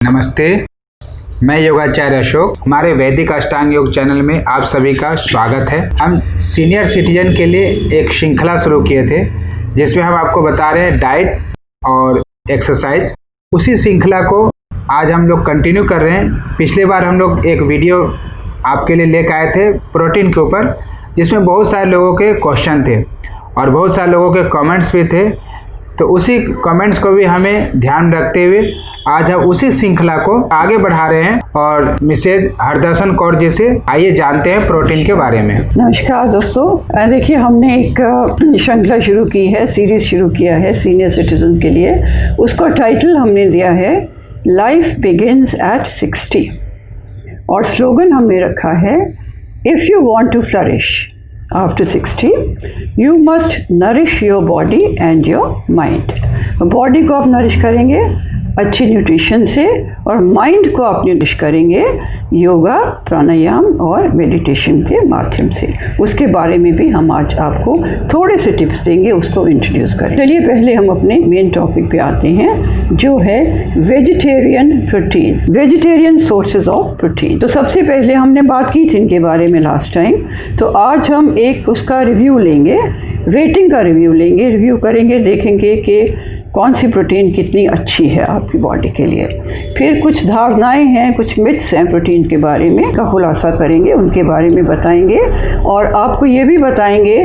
नमस्ते, मैं योगाचार्य अशोक। हमारे वैदिक अष्टांग योग चैनल में आप सभी का स्वागत है। हम सीनियर सिटीजन के लिए एक श्रृंखला शुरू किए थे जिसमें हम आपको बता रहे हैं डाइट और एक्सरसाइज। उसी श्रृंखला को आज हम लोग कंटिन्यू कर रहे हैं। पिछले बार हम लोग एक वीडियो आपके लिए लेकर आए थे प्रोटीन के ऊपर, जिसमें बहुत सारे लोगों के क्वेश्चन थे और बहुत सारे लोगों के कमेंट्स भी थे। तो उसी कमेंट्स को भी हमें ध्यान रखते हुए आज हम उसी श्रृंखला को आगे बढ़ा रहे हैं और मिसेज हरदर्शन कौर जी से आइए जानते हैं प्रोटीन के बारे में। नमस्कार दोस्तों, देखिए हमने एक श्रृंखला शुरू की है, सीरीज शुरू किया है सीनियर सिटीजन के लिए। उसका टाइटल हमने दिया है लाइफ बिगिंस एट 60 और स्लोगन हमने रखा है if you want to flourish after 60 you must nourish your body and your mind. Body को आप नरिश करेंगे अच्छी न्यूट्रिशन से और माइंड को आप नरिश करेंगे योगा, प्राणायाम और मेडिटेशन के माध्यम से। उसके बारे में भी हम आज आपको थोड़े से टिप्स देंगे, उसको इंट्रोड्यूस करें। चलिए पहले हम अपने मेन टॉपिक पे आते हैं जो है vegetarian protein, vegetarian sources of protein. तो सबसे पहले हमने बात की थी इनके बारे में लास्ट टाइम, तो आज हम एक उसका रिव्यू लेंगे, रेटिंग का रिव्यू लेंगे, रिव्यू करेंगे, देखेंगे कि कौन सी प्रोटीन कितनी अच्छी है आपकी बॉडी के लिए। फिर कुछ धारणाएं हैं, कुछ मिथ्स हैं प्रोटीन के बारे में का खुलासा करेंगे, उनके बारे में बताएंगे और आपको ये भी बताएंगे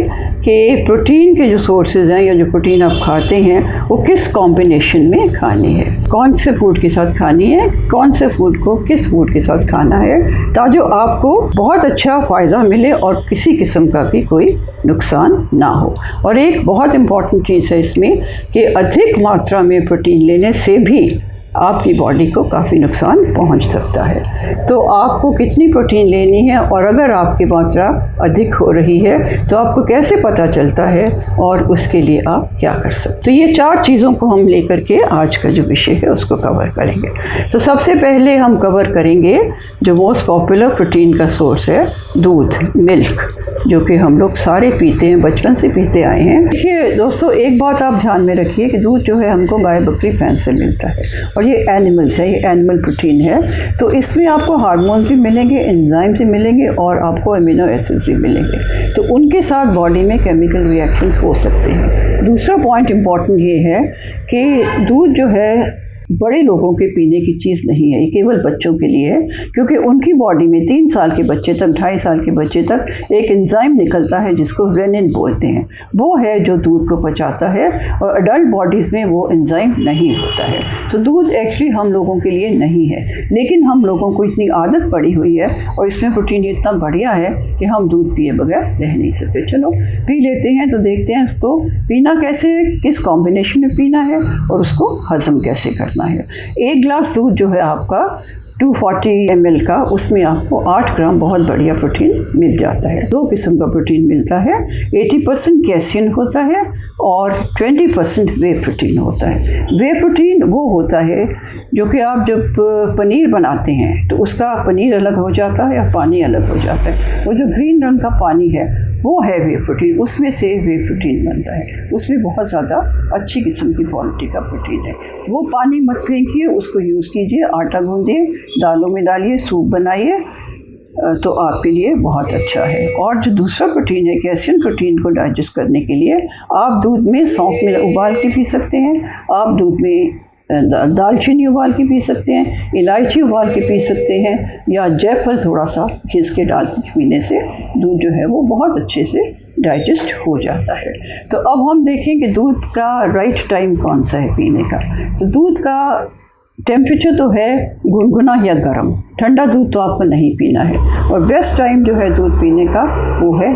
कि प्रोटीन के जो सोर्सेज हैं या जो प्रोटीन आप खाते हैं वो किस कॉम्बिनेशन में खानी है, कौन से फूड के साथ खानी है, कौन से फूड को किस फूड के साथ खाना है, ताकि आपको बहुत अच्छा फ़ायदा मिले और किसी किस्म का भी कोई नुकसान ना हो। और एक बहुत इम्पॉर्टेंट चीज़ है इसमें कि अधिक मात्रा में प्रोटीन लेने से भी आपकी बॉडी को काफ़ी नुकसान पहुंच सकता है। तो आपको कितनी प्रोटीन लेनी है और अगर आपकी मात्रा अधिक हो रही है तो आपको कैसे पता चलता है और उसके लिए आप क्या कर सकते। तो ये 4 चीज़ों को हम लेकर के आज का जो विषय है उसको कवर करेंगे। तो सबसे पहले हम कवर करेंगे जो मोस्ट पॉपुलर प्रोटीन का सोर्स है दूध, मिल्क, जो कि हम लोग सारे पीते हैं, बचपन से पीते आए हैं। देखिए दोस्तों, एक बात आप ध्यान में रखिए कि दूध जो है हमको गाय, बकरी, भैंस से मिलता है और ये एनिमल्स है, ये एनिमल प्रोटीन है। तो इसमें आपको हार्मोन्स भी मिलेंगे, एंजाइम्स भी मिलेंगे और आपको अमीनो एसिड्स भी मिलेंगे। तो उनके साथ बॉडी में केमिकल रिएक्शंस हो सकते हैं। दूसरा पॉइंट इम्पॉर्टेंट ये है कि दूध जो है बड़े लोगों के पीने की चीज़ नहीं है, ये केवल बच्चों के लिए है, क्योंकि उनकी बॉडी में 3 साल के बच्चे तक, 2.5 साल के बच्चे तक एक एंजाइम निकलता है जिसको रेनिन बोलते हैं। वो है जो दूध को पचाता है और अडल्ट बॉडीज़ में वो एंजाइम नहीं होता है। तो दूध एक्चुअली हम लोगों के लिए नहीं है, लेकिन हम लोगों को इतनी आदत पड़ी हुई है और इसमें प्रोटीन इतना बढ़िया है कि हम दूध पिए बगैर रह नहीं सकते। चलो पी लेते हैं, तो देखते हैं उसको पीना कैसे है, किस कॉम्बिनेशन में पीना है और उसको हजम कैसे करना है। 1 गिलास दूध जो है आपका 240 ml का, उसमें आपको 8 ग्राम बहुत बढ़िया प्रोटीन मिल जाता है। 2 किस्म का प्रोटीन मिलता है, 80% कैसियन होता है और 20% वे प्रोटीन होता है। वे प्रोटीन वो होता है जो कि आप जब पनीर बनाते हैं तो उसका पनीर अलग हो जाता है और पानी अलग हो जाता है। वो जो ग्रीन रंग का पानी है वो है वे प्रोटीन, उसमें से वे प्रोटीन बनता है। उसमें बहुत ज़्यादा अच्छी किस्म की क्वालिटी का प्रोटीन है। वो पानी मत फेंकिए, उसको यूज़ कीजिए, आटा गूंदिए, दालों में डालिए, सूप बनाइए, तो आपके लिए बहुत अच्छा है। और जो दूसरा प्रोटीन है कैल्शियम प्रोटीन को डाइजेस्ट करने के लिए आप दूध में सौंफ में उबाल के पी सकते हैं, आप दूध में दालचीनी उबाल के पी सकते हैं, इलायची उबाल के पी सकते हैं या जायफल थोड़ा सा घिस के डाल के पीने से दूध जो है वो बहुत अच्छे से डाइजेस्ट हो जाता है। तो अब हम देखें कि दूध का राइट टाइम कौन सा है पीने का। तो दूध का टेम्परेचर तो है गुनगुना या गर्म, ठंडा दूध तो आपको नहीं पीना है। और बेस्ट टाइम जो है दूध पीने का वो है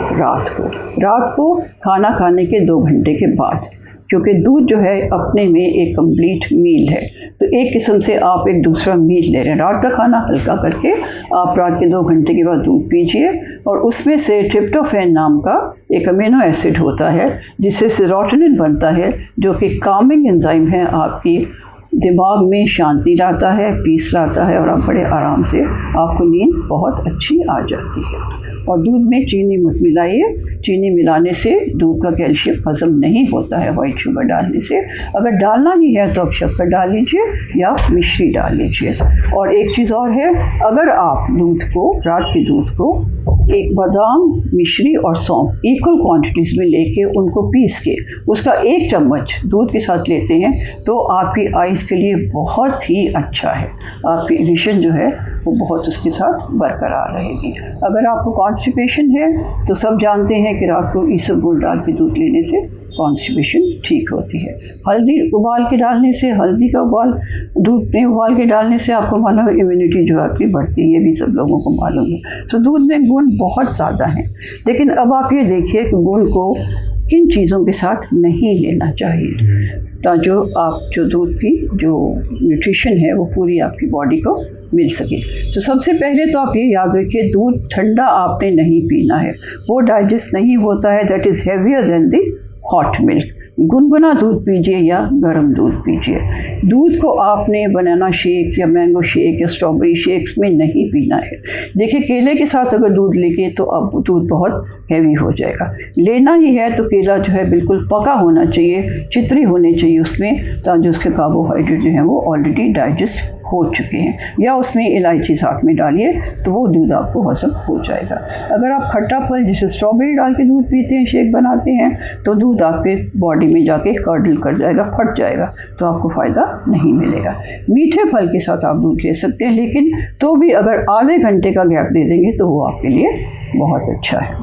रात को खाना खाने के 2 घंटे के बाद, क्योंकि दूध जो है अपने में एक कंप्लीट मील है। तो एक किस्म से आप एक दूसरा मील ले रहे हैं। रात का खाना हल्का करके आप रात के 2 घंटे के बाद दूध पीजिए और उसमें से ट्रिप्टोफैन नाम का एक अमीनो एसिड होता है जिससे सेरोटोनिन बनता है, जो कि कामिंग एंजाइम है आपकी दिमाग में शांति लाता है, पीस लाता है और आप बड़े आराम से आपको नींद बहुत अच्छी आ जाती है। और दूध में चीनी मत मिलाइए, चीनी मिलाने से दूध का कैल्शियम हजम नहीं होता है वाइट शुगर डालने से। अगर डालना ही है तो आप शक्कर डाल लीजिए या मिश्री डाल लीजिए। और एक चीज़ और है, अगर आप दूध को, रात के दूध को एक बादाम, मिश्री और सौंफ इक्वल क्वांटिटीज़ में लेके उनको पीस के उसका 1 चम्मच दूध के साथ लेते हैं तो आपकी आइज़ के लिए बहुत ही अच्छा है। आपकी विजन जो है वो बहुत उसके साथ बरकरार रहेगी। अगर आपको कॉन्स्टिपेशन है तो सब जानते हैं कि रात को इसबगोल डाल के दूध लेने से कॉन्स्टिपेशन ठीक होती है। हल्दी उबाल के डालने से, हल्दी का उबाल दूध में उबाल के डालने से आपको मालूम है इम्यूनिटी जो आपकी बढ़ती है, ये भी सब लोगों को मालूम है। तो दूध में गुण बहुत ज़्यादा हैं, लेकिन अब आप ये देखिए कि गुण को किन चीज़ों के साथ नहीं लेना चाहिए ताकि जो दूध की जो न्यूट्रिशन है वो पूरी आपकी बॉडी को मिल सके। तो सबसे पहले तो आप ये याद रखिए, दूध ठंडा आपने नहीं पीना है, वो डाइजेस्ट नहीं होता है। That is heavier than the hot milk. गुनगुना दूध पीजिए या गर्म दूध पीजिए। दूध को आपने बनाना शेक या मैंगो शेक या स्ट्रॉबेरी शेक्स में नहीं पीना है। देखिए, केले के साथ अगर दूध लेके तो अब दूध बहुत हैवी हो जाएगा। लेना ही है तो केला जो है बिल्कुल पका होना चाहिए, चितरी होनी चाहिए उसमें, ताकि उसके कार्बोहाइड्रेट जो है वो ऑलरेडी डाइजेस्ट हो चुके हैं। या उसमें इलायची साथ में डालिए तो वो दूध आपको हजम हो जाएगा। अगर आप खट्टा फल जैसे स्ट्रॉबेरी डाल के दूध पीते हैं, शेक बनाते हैं, तो दूध आपके बॉडी में जाके कर्डल कर जाएगा, फट जाएगा, तो आपको फ़ायदा नहीं मिलेगा। मीठे फल के साथ आप दूध ले सकते हैं, लेकिन तो भी अगर आधे घंटे का गैप दे देंगे तो वो आपके लिए बहुत अच्छा है।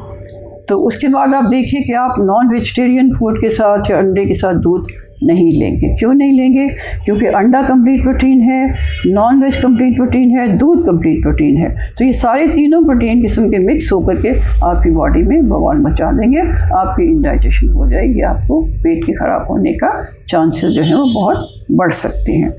तो उसके बाद आप देखिए कि आप नॉन वेजिटेरियन फूड के साथ या अंडे के साथ दूध नहीं लेंगे। क्यों नहीं लेंगे? क्योंकि अंडा कंप्लीट प्रोटीन है, नॉन वेज कंप्लीट प्रोटीन है, दूध कंप्लीट प्रोटीन है। तो ये सारे तीनों प्रोटीन किस्म के मिक्स होकर के आपकी बॉडी में बवाल मचा देंगे, आपकी इंडाइजेशन हो जाएगी, आपको पेट के ख़राब होने का चांसेस जो है वो बहुत बढ़ सकते हैं।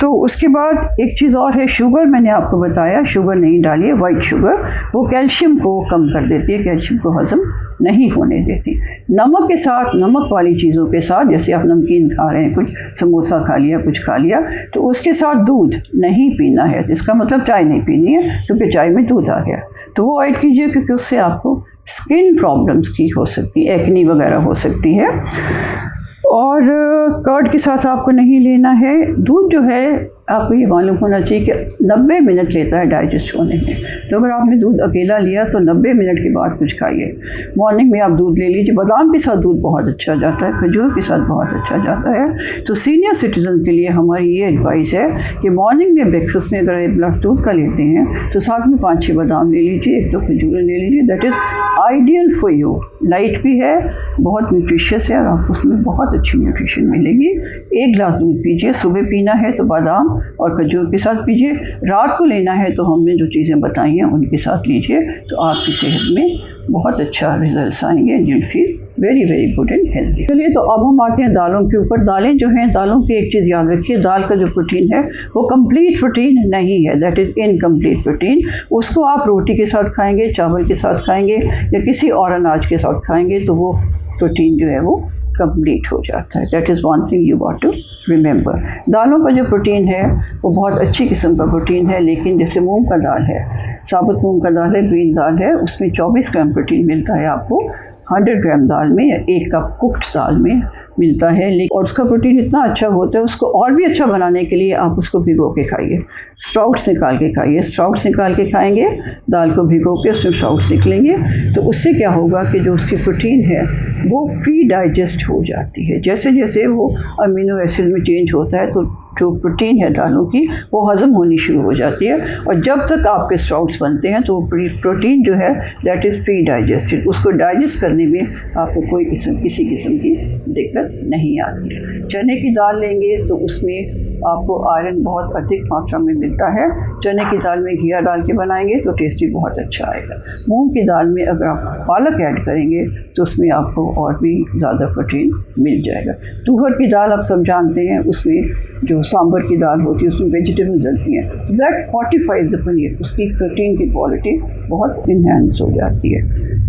तो उसके बाद एक चीज़ और है, शुगर। मैंने आपको बताया शुगर नहीं डालिए, वाइट शुगर, वो कैल्शियम को कम कर देती है, कैल्शियम को हजम नहीं होने देती। नमक के साथ, नमक वाली चीज़ों के साथ, जैसे आप नमकीन खा रहे हैं, कुछ समोसा खा लिया, कुछ खा लिया, तो उसके साथ दूध नहीं पीना है। इसका मतलब चाय नहीं पीनी है, क्योंकि चाय में दूध आ गया, तो वो अवॉइड कीजिए, क्योंकि उससे आपको स्किन प्रॉब्लम्स की हो सकती है, एक्नी वगैरह हो सकती है। और कर्ड के साथ आपको नहीं लेना है। दूध जो है आपको ये मालूम होना चाहिए कि 90 मिनट लेता है डाइजेस्ट होने में। तो अगर आपने दूध अकेला लिया तो 90 मिनट के बाद कुछ खाइए। मॉर्निंग में आप दूध ले लीजिए, बादाम के साथ दूध बहुत अच्छा जाता है, खजूर के साथ बहुत अच्छा जाता है। तो सीनियर सिटीजन के लिए हमारी ये एडवाइस है कि मॉर्निंग में ब्रेकफास्ट में अगर एक गिलास दूध का लेते हैं तो साथ में 5-6 बादाम ले लीजिए, 1-2 खजूरें ले लीजिए। That is ideal for you. Light भी है, बहुत न्यूट्रिशियस है और आपको उसमें बहुत अच्छी न्यूट्रिशन मिलेगी। 1 गिलास दूध पीजिए, सुबह पीना है तो बादाम और खजूर के साथ पीजिए। रात को लेना है तो हमने जो चीज़ें बताई हैं उनके साथ लीजिए, तो आपकी सेहत में बहुत अच्छा रिजल्ट्स आएंगे। You feel very very good and healthy. चलिए, तो अब हम आते हैं दालों के ऊपर। दालें जो हैं, दालों की एक चीज़ याद रखिए, दाल का जो प्रोटीन है वो कंप्लीट प्रोटीन नहीं है, दैट इज़ इनकम्प्लीट प्रोटीन। उसको आप रोटी के साथ खाएंगे, चावल के साथ खाएंगे या किसी और अनाज के साथ खाएंगे तो वो प्रोटीन जो है वो कंप्लीट हो जाता है। That is one thing you got to remember. दालों का जो प्रोटीन है वो बहुत अच्छी किस्म का प्रोटीन है, लेकिन जैसे मूंग का दाल है, साबुत मूंग का दाल है, ग्रीन दाल है, उसमें 24 ग्राम प्रोटीन मिलता है आपको 100 ग्राम दाल में या 1 कप कुक्ड दाल में मिलता है। लेकिन और उसका प्रोटीन इतना अच्छा होता है, उसको और भी अच्छा बनाने के लिए आप उसको भिगो के खाइए, स्प्राउट्स निकाल के खाइए। स्प्राउट्स निकाल के खाएंगे, दाल को भिगो के उसमें स्प्राउट्स निकलेंगे, तो उससे क्या होगा कि जो उसकी प्रोटीन है वो प्री डाइजेस्ट हो जाती है। जैसे जैसे वो अमीनो एसिड में चेंज होता है तो जो प्रोटीन है दालों की वो हज़म होनी शुरू हो जाती है, और जब तक आपके स्प्राउट्स बनते हैं तो प्रोटीन जो है दैट इज़ प्री डाइजेस्टेड। उसको डाइजेस्ट करने में आपको कोई किसी किस्म की दिक्कत नहीं आती। चने की दाल लेंगे तो उसमें आपको आयरन बहुत अधिक मात्रा में मिलता है। चने की दाल में घिया डाल के बनाएंगे तो टेस्ट भी बहुत अच्छा आएगा। मूंग की दाल में अगर आप पालक ऐड करेंगे तो उसमें आपको और भी ज़्यादा प्रोटीन मिल जाएगा। तुअर की दाल आप सब जानते हैं, उसमें जो सांभर की दाल होती है उसमें वेजिटेबल्स डलती हैं, दैट फोर्टिफाइज द पनीर, उसकी प्रोटीन की क्वालिटी बहुत इन्हेंस हो जाती है।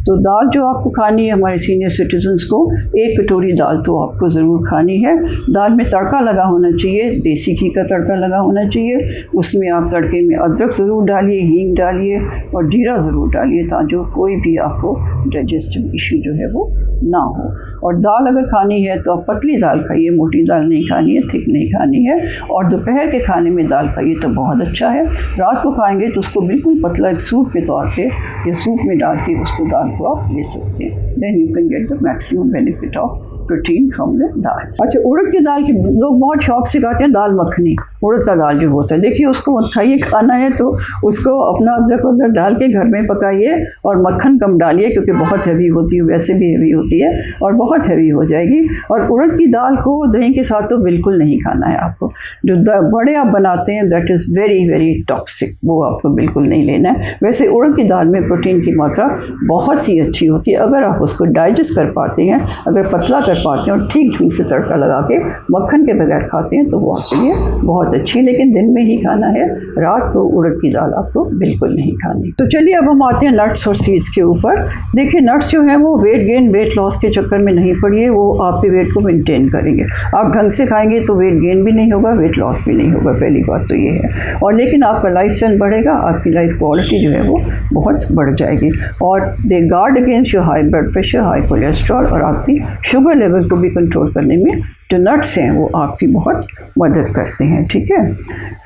तो दाल जो आपको खानी है, हमारे सीनियर सिटीजन्स को 1 कटोरी दाल तो आपको ज़रूर खानी है। दाल में तड़का लगा होना चाहिए देसी देसी घी का तड़का लगा होना चाहिए। उसमें आप तड़के में अदरक ज़रूर डालिए, हींग डालिए और जीरा ज़रूर डालिए, ताकि कोई भी आपको डाइजेस्टिव इशू जो है वो ना हो। और दाल अगर खानी है तो आप पतली दाल खाइए, मोटी दाल नहीं खानी है, थिक नहीं खानी है। और दोपहर के खाने में दाल खाइए तो बहुत अच्छा है। रात को खाएंगे तो उसको बिल्कुल पतला एक सूप के तौर पे या सूप में डाल के उसको दाल को आप ले सकते हैं। Then you can get the maximum benefit of protein from the dal. अच्छा, उड़द की दाल के लोग बहुत शौक से खाते हैं दाल मखनी। उड़द का दाल जो होता है, देखिए उसको मत खाइए, खाना है तो उसको अपना अदरक वदरक डाल के घर में पकाइए और मक्खन कम डालिए, क्योंकि बहुत हैवी होती है, वैसे भी हैवी होती है और बहुत हैवी हो जाएगी। और उड़द की दाल को दही के साथ तो बिल्कुल नहीं खाना है आपको। जो बड़े आप बनाते हैं that is very very toxic, वो आपको बिल्कुल नहीं लेना है। वैसे उड़द की दाल में प्रोटीन की मात्रा बहुत ही अच्छी होती है, अगर आप उसको डाइजेस्ट कर पाते हैं, अगर पतला कर पाते हैं और ठीक ढंग से तड़का लगा के मक्खन के बगैर खाते हैं तो वो आपके लिए बहुत अच्छी है। लेकिन दिन में ही खाना है, रात को उड़द की दाल आपको बिल्कुल नहीं खानी। तो चलिए अब हम आते हैं नट्स और सीड्स के ऊपर। देखिए नट्स जो है वो वेट गेन वेट लॉस के चक्कर में नहीं पड़िए, वो आपके वेट को मेंटेन करेंगे। आप ढंग से खाएंगे तो वेट गेन भी नहीं होगा, वेट लॉस भी नहीं होगा, पहली बात तो ये है। और लेकिन आपका लाइफ स्टाइल बढ़ेगा, आपकी लाइफ क्वालिटी जो है वो बहुत बढ़ जाएगी। और they guard against your high blood pressure, high cholesterol और आपकी शुगर लेवल को भी कंट्रोल करने में जो नट्स हैं वो आपकी बहुत मदद करते हैं। ठीक है,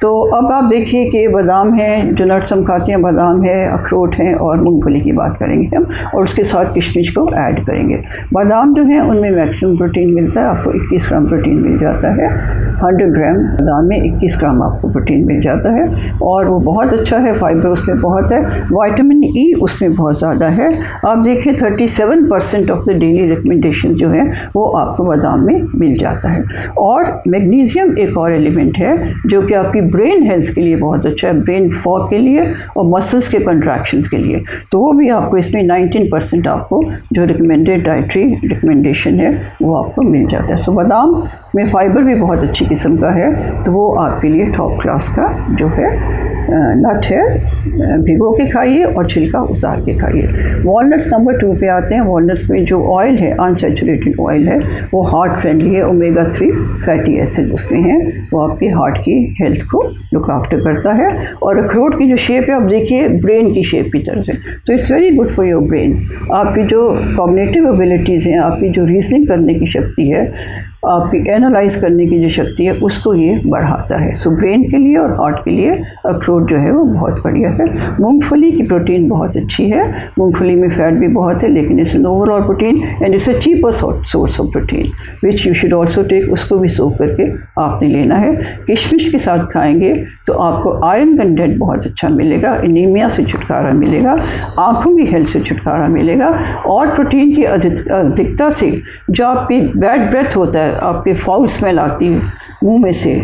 तो अब आप देखिए कि बादाम है, जो नट्स हम खाते हैं, बादाम है, अखरोट है और मूंगफली की बात करेंगे हम, और उसके साथ किशमिश को ऐड करेंगे। बादाम जो है उनमें मैक्सिमम प्रोटीन मिलता है, आपको 21 ग्राम प्रोटीन मिल जाता है। 100 ग्राम बादाम में 21 ग्राम आपको प्रोटीन मिल जाता है और वो बहुत अच्छा है। फाइबर उसमें बहुत है, विटामिन ई उसमें बहुत ज़्यादा है। आप देखिए 37% ऑफ द डेली रिकमेंडेशन जो है वो आपको बादाम में मिल जाता है। और मैग्नीशियम एक और एलिमेंट है जो कि आपकी ब्रेन हेल्थ के लिए बहुत अच्छा है, ब्रेन फॉग के लिए और मसल्स के कंट्रैक्शंस के लिए, तो वो भी आपको इसमें 19% आपको जो रिकमेंडेड डाइटरी रिकमेंडेशन है वो आपको मिल जाता है। सो बादाम में फाइबर भी बहुत अच्छी किस्म का है, तो वो आपके लिए टॉप क्लास का जो है नट है। भिगो के खाइए और छिलका उतार के खाइए। वॉलनट्स नंबर 2 पे आते हैं। वॉलनट्स में जो ऑयल है, अनसैचुरेटेड ऑयल है, वो हार्ट फ्रेंडली है। ओमेगा 3 फैटी एसिड उसमें है, वो आपकी हार्ट की हेल्थ को लुक आफ्टर करता है। और अखरोट की जो शेप है आप देखिए ब्रेन की शेप की तरफ है, तो it's very good for your brain. आपकी जो कॉग्निटिव एबिलिटीज़ हैं, आपकी जो रीजनिंग करने की शक्ति है, आपकी एनालाइज करने की जो शक्ति है, उसको ये बढ़ाता है। सो ब्रेन के लिए और हार्ट के लिए अखरोट जो है वो बहुत बढ़िया है। मूंगफली की प्रोटीन बहुत अच्छी है, मूंगफली में फैट भी बहुत है, लेकिन it's an overall protein and it's a cheaper source of protein which you should also take. उसको भी सोख करके आपने लेना है। किशमिश के साथ खाएंगे तो आपको आयरन कंटेंट बहुत अच्छा मिलेगा, एनीमिया से छुटकारा मिलेगा, आँखों की हेल्थ से छुटकारा मिलेगा और प्रोटीन की अधिकता से जो आपकी बैड ब्रेथ होता है, आपके फाउल स्मेल आती है मुंह में से,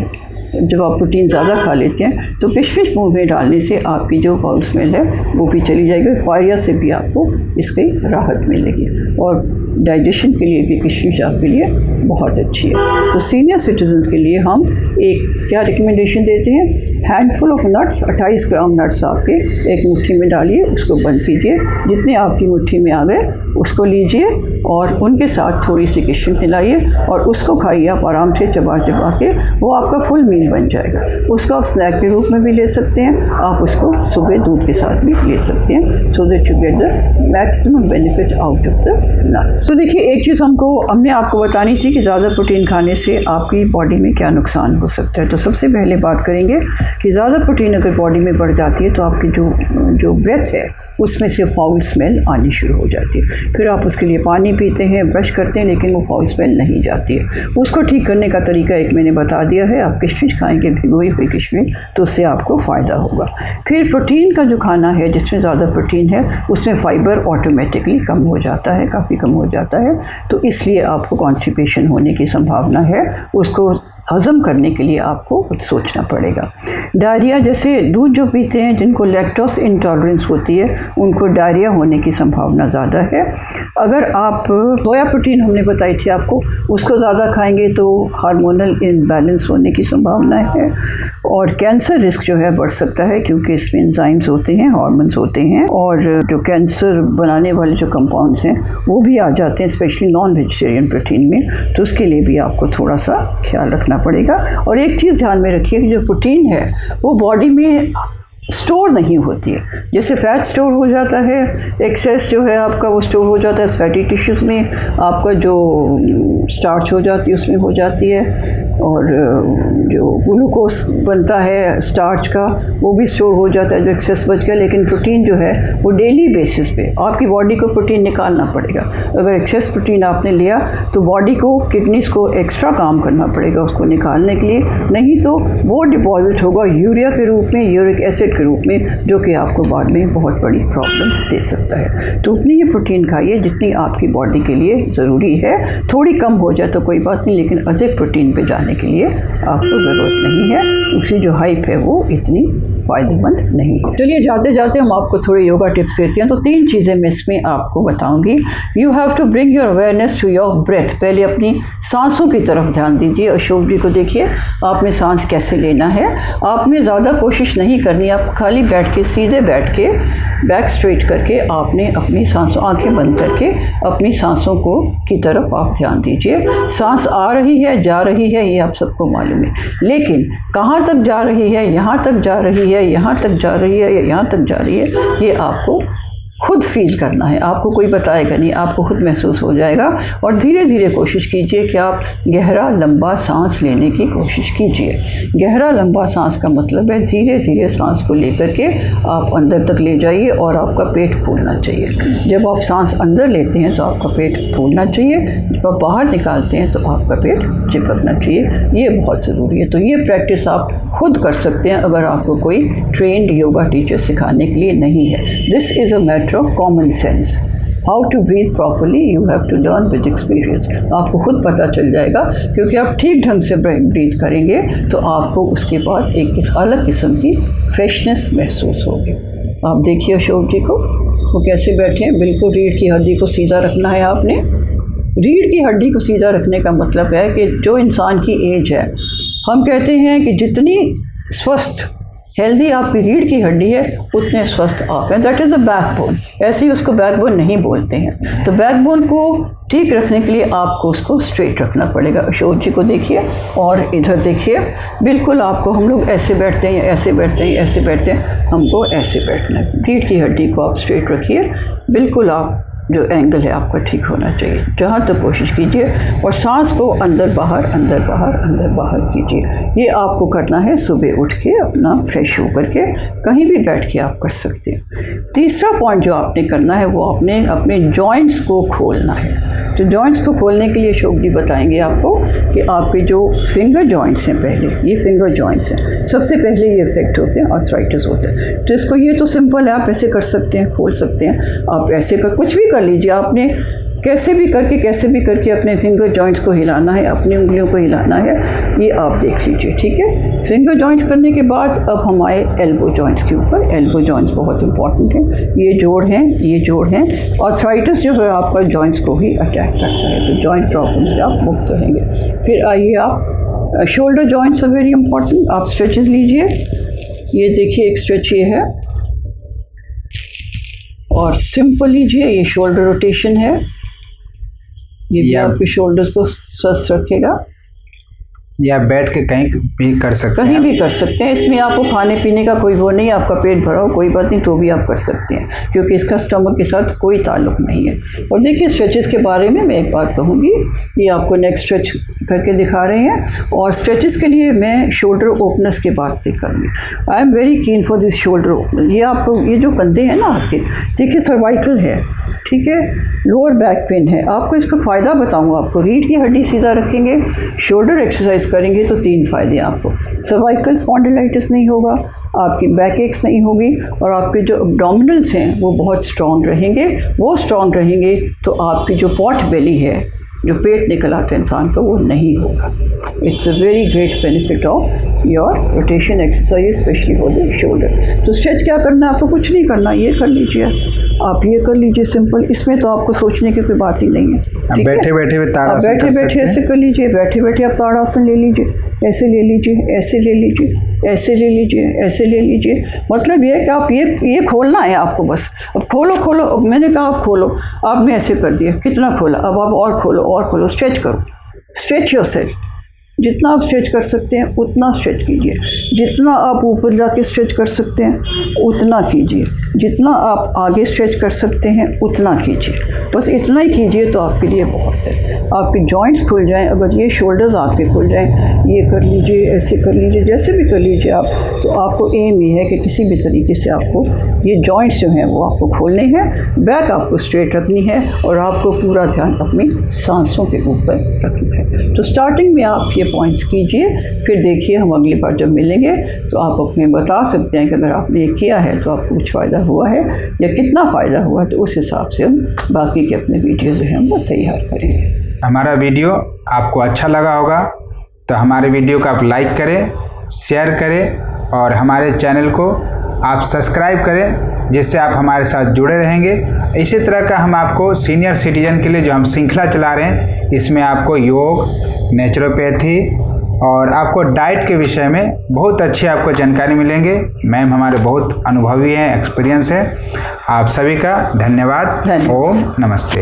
जब आप प्रोटीन ज़्यादा खा लेते हैं तो किशमिश मुंह में डालने से आपकी जो फाउल स्मेल है वो भी चली जाएगी। पायरिया से भी आपको इसकी राहत मिलेगी और डाइजेशन के लिए भी किशमिश आपके लिए बहुत अच्छी है। तो सीनियर सिटीजन्स के लिए हम एक क्या रिकमेंडेशन देते हैं, handful of nuts, 28 gram nuts आपके एक मुट्ठी में डालिए, उसको बंद कीजिए, जितने आपकी मुट्ठी में आ गए उसको लीजिए और उनके साथ थोड़ी सी किशमिश मिलाइए और उसको खाइए आप आराम से चबा चबा के, वो आपका फुल मील बन जाएगा। उसको आप स्नैक के रूप में भी ले सकते हैं, आप उसको सुबह दूध के साथ भी ले सकते हैं, so that you get the maximum benefit out of the nuts. तो देखिए एक चीज़ हमने आपको बतानी थी कि ज़्यादा प्रोटीन खाने से आपकी बॉडी में क्या नुकसान हो सकता है। तो सबसे पहले बात करेंगे कि ज़्यादा प्रोटीन अगर बॉडी में बढ़ जाती है तो आपकी जो ब्रेथ है उसमें से फाउल स्मेल आनी शुरू हो जाती है। फिर आप उसके लिए पानी पीते हैं, ब्रश करते हैं, लेकिन वो फाउल स्मेल नहीं जाती है। उसको ठीक करने का तरीका एक मैंने बता दिया है, आप किशमिश खाएंगे, भिगोई हुई किशमिश, तो उससे आपको फ़ायदा होगा। फिर प्रोटीन का जो खाना है जिसमें ज़्यादा प्रोटीन है उसमें फ़ाइबर ऑटोमेटिकली कम हो जाता है, काफ़ी कम हो जाता है, तो इसलिए आपको कॉन्स्टिपेशन होने की संभावना है। उसको हज़म करने के लिए आपको कुछ सोचना पड़ेगा। डायरिया, जैसे दूध जो पीते हैं जिनको लैक्टोज इंटॉलरेंस होती है उनको डायरिया होने की संभावना ज़्यादा है। अगर आप सोया प्रोटीन हमने बताई थी आपको, उसको ज़्यादा खाएंगे तो हार्मोनल इम्बैलेंस होने की संभावना है और कैंसर रिस्क जो है बढ़ सकता है, क्योंकि इसमें एंजाइम्स होते हैं, हार्मोन्स होते हैं और जो कैंसर बनाने वाले जो कंपाउंड्स हैं वो भी आ जाते हैं, स्पेशली नॉन वेजिटेरियन प्रोटीन में। तो उसके लिए भी आपको थोड़ा सा ख्याल रखना करना पड़ेगा। और एक चीज़ ध्यान में रखिए कि जो प्रोटीन है वो बॉडी में स्टोर नहीं होती है। जैसे फैट स्टोर हो जाता है, एक्सेस जो है आपका वो स्टोर हो जाता है फैटी टिश्यूज़ में, आपका जो स्टार्च हो जाती है उसमें हो जाती है, और जो ग्लूकोज बनता है स्टार्च का वो भी स्टोर हो जाता है जो एक्सेस बच गया। लेकिन प्रोटीन जो है वो डेली बेसिस पे आपकी बॉडी को प्रोटीन निकालना पड़ेगा। अगर एक्सेस प्रोटीन आपने लिया तो बॉडी को, किडनीज को एक्स्ट्रा काम करना पड़ेगा उसको निकालने के लिए, नहीं तो वो डिपॉजिट होगा यूरिया के रूप में, यूरिक एसिड के रूप में, जो कि आपको बाद में बहुत बड़ी प्रॉब्लम दे सकता है। तो उतनी ही प्रोटीन खाइए जितनी आपकी बॉडी के लिए ज़रूरी है। थोड़ी कम हो जाए तो कोई बात नहीं, लेकिन अधिक प्रोटीन पे जाने के लिए आपको ज़रूरत नहीं है। उसकी जो हाइप है वो इतनी फ़ायदेमंद नहीं है। चलिए जाते जाते हम आपको थोड़ी योगा टिप्स देते हैं। तो 3 चीज़ें मैं इसमें आपको बताऊंगी। You have to bring your awareness to your breath. पहले अपनी सांसों की तरफ ध्यान दीजिए। अशोक जी को देखिए, आपने सांस कैसे लेना है। आपने ज़्यादा कोशिश नहीं करनी, आप खाली बैठ के, सीधे बैठ के, बैक स्ट्रेट करके आपने अपनी सांसों, आंखें बंद करके अपनी सांसों को की तरफ आप ध्यान दीजिए। सांस आ रही है, जा रही है, ये आप सबको मालूम है, लेकिन कहाँ तक जा रही है, यहाँ तक जा रही है, यहाँ तक जा रही है या यहाँ तक जा रही है, ये आपको खुद फील करना है। आपको कोई बताएगा नहीं, आपको खुद महसूस हो जाएगा। और धीरे धीरे कोशिश कीजिए कि आप गहरा लंबा सांस लेने की कोशिश कीजिए। गहरा लंबा सांस का मतलब है धीरे धीरे सांस को लेकर के आप अंदर तक ले जाइए और आपका पेट फूलना चाहिए। जब आप सांस अंदर लेते हैं तो आपका पेट फूलना चाहिए, जब आप बाहर निकालते हैं तो आपका पेट चिपकना चाहिए। ये बहुत ज़रूरी है। तो ये प्रैक्टिस आप खुद कर सकते हैं अगर आपको कोई ट्रेंड योगा टीचर सिखाने के लिए नहीं है। This is a matter of common sense. How to breathe properly you have to learn with experience. आपको खुद पता चल जाएगा, क्योंकि आप ठीक ढंग से ब्रीथ करेंगे तो आपको उसके बाद एक अलग किस्म की फ्रेशनेस महसूस होगी। आप देखिए अशोक जी को, वो कैसे बैठे हैं। बिल्कुल रीढ़ की हड्डी को सीधा रखना है आपने। रीढ़ की हड्डी को सीधा रखने का मतलब है कि जो इंसान की एज है, हम कहते हैं कि जितनी स्वस्थ हेल्दी आपकी रीढ़ की हड्डी है उतने स्वस्थ आप हैं। That is a backbone. ऐसे ही उसको बैकबोन नहीं बोलते हैं। तो बैकबोन को ठीक रखने के लिए आपको उसको स्ट्रेट रखना पड़ेगा। अशोक जी को देखिए और इधर देखिए। बिल्कुल आपको, हम लोग ऐसे बैठते हैं, ऐसे बैठते हैं, ऐसे बैठते हैं, हमको ऐसे बैठना है। रीढ़ की हड्डी को आप स्ट्रेट रखिए। बिल्कुल आप जो एंगल है आपका ठीक होना चाहिए। जहाँ तक कोशिश कीजिए और सांस को अंदर बाहर, अंदर बाहर, अंदर बाहर कीजिए। ये आपको करना है सुबह उठ के, अपना फ्रेश होकर के, कहीं भी बैठ के आप कर सकते हैं। तीसरा पॉइंट जो आपने करना है वो आपने अपने जॉइंट्स को खोलना है। तो जॉइंट्स को खोलने के लिए अशोक जी बताएंगे आपको कि आपके जो फिंगर जॉइंट्स हैं, पहले ये फिंगर जॉइंट्स हैं, सबसे पहले ये इफेक्ट होते हैं, आर्थराइटिस होता है। तो इसको, ये तो सिंपल है, आप ऐसे कर सकते हैं, खोल सकते हैं। आप ऐसे कर, कुछ भी कर लीजिए। आपने कैसे भी करके अपने फिंगर जॉइंट्स को हिलाना है, अपनी उंगलियों को हिलाना है। ये आप देख लीजिए, ठीक है। फिंगर जॉइंट्स करने के बाद अब हम आए एल्बो जॉइंट्स के ऊपर। एल्बो जॉइंट्स बहुत इंपॉर्टेंट हैं। ये जोड़ हैं, ये जोड़ हैं। आर्थराइटिस जो है आपका जॉइंट्स को ही अटैक करता है, तो जॉइंट प्रॉब्लम से आप मुक्त रहेंगे। फिर आइए आप shoulder joints are very important. आप स्ट्रेचेस लीजिए। ये देखिए एक स्ट्रेच ये है और सिंपल लीजिए। ये शोल्डर रोटेशन है, ये भी आपके शोल्डर्स को स्वस्थ रखेगा। या बैठ के कहीं भी कर सकते हैं, कहीं भी कर सकते हैं। इसमें आपको खाने पीने का कोई वो नहीं, आपका पेट भरा हो कोई बात नहीं, तो भी आप कर सकते हैं, क्योंकि इसका स्टमक के साथ कोई ताल्लुक नहीं है। और देखिए स्ट्रेचेस के बारे में मैं एक बात कहूँगी, ये आपको नेक्स्ट स्ट्रेच करके दिखा रहे हैं। और स्ट्रेचेस के लिए मैं शोल्डर ओपनर्स की बात करूँगी। I am very keen for this shoulder opener. ये आपको, ये जो कंधे हैं ना आपके, देखिए सर्वाइकल है, ठीक है, लोअर बैक पेन है। आपको इसका फ़ायदा बताऊंगा। आपको रीढ़ की हड्डी सीधा रखेंगे, शोल्डर एक्सरसाइज करेंगे तो 3 फ़ायदे आपको। सर्वाइकल स्पॉन्डिलाइटिस नहीं होगा, आपकी बैक एक्स नहीं होगी, और आपके जो एब्डोमिनल्स हैं वो बहुत स्ट्रॉन्ग रहेंगे। वो स्ट्रॉन्ग रहेंगे तो आपकी जो पॉट बेली है, जो पेट निकल आता है इंसान का, वो नहीं होगा। It's a very great benefit of your rotation exercise, specially for the shoulder. तो स्ट्रेच क्या करना है आपको? कुछ नहीं करना, ये कर लीजिए, आप ये कर लीजिए सिंपल। इसमें तो आपको सोचने की कोई बात ही नहीं है। बैठे बैठे ताड़ासन, बैठे बैठे ऐसे कर लीजिए। बैठे बैठे आप ताड़ासन ले लीजिए, ऐसे ले लीजिए, ऐसे ले लीजिए, ऐसे ले लीजिए, ऐसे ले लीजिए। मतलब ये कि आप ये खोलना है आपको बस। अब खोलो खोलो, अब मैंने कहा आप खोलो, आपने ऐसे कर दिया, कितना खोला, अब आप और खोलो और खोलो। स्ट्रेच करो, स्ट्रेच योरसेल्फ। जितना आप स्ट्रेच कर सकते हैं उतना स्ट्रेच कीजिए, जितना आप ऊपर जाके स्ट्रेच कर सकते हैं उतना कीजिए, जितना आप आगे स्ट्रेच कर सकते हैं उतना कीजिए। बस इतना ही कीजिए तो आपके लिए बहुत है। आपके जॉइंट्स खुल जाएं, अगर ये शोल्डर्स आपके खुल जाएं, ये कर लीजिए, ऐसे कर लीजिए, जैसे भी कर लीजिए आप, तो आपको एम ये है कि किसी भी तरीके से आपको ये जॉइंट्स जो हैं वो आपको खोलने हैं, बैक आपको स्ट्रेट रखनी है और आपको पूरा ध्यान अपनी सांसों के ऊपर रखना है। तो स्टार्टिंग में आप ये पॉइंट्स कीजिए, फिर देखिए हम अगली बार जब मिलेंगे तो आप अपने बता सकते हैं कि अगर आपने ये किया है तो आपको कुछ फ़ायदा हुआ है या कितना फ़ायदा हुआ है, तो उस हिसाब से हम बाकी के अपने वीडियो जो हैं वो तैयार करेंगे। हमारा वीडियो आपको अच्छा लगा होगा तो हमारे वीडियो को आप लाइक करें, शेयर करें और हमारे चैनल को आप सब्सक्राइब करें, जिससे आप हमारे साथ जुड़े रहेंगे। इसी तरह का हम आपको सीनियर सिटीजन के लिए जो हम श्रृंखला चला रहे हैं, इसमें आपको योग, नेचुरोपैथी और आपको डाइट के विषय में बहुत अच्छी आपको जानकारी मिलेंगे। मैम हमारे बहुत अनुभवी हैं, एक्सपीरियंस है। आप सभी का धन्यवाद। ओम नमस्ते।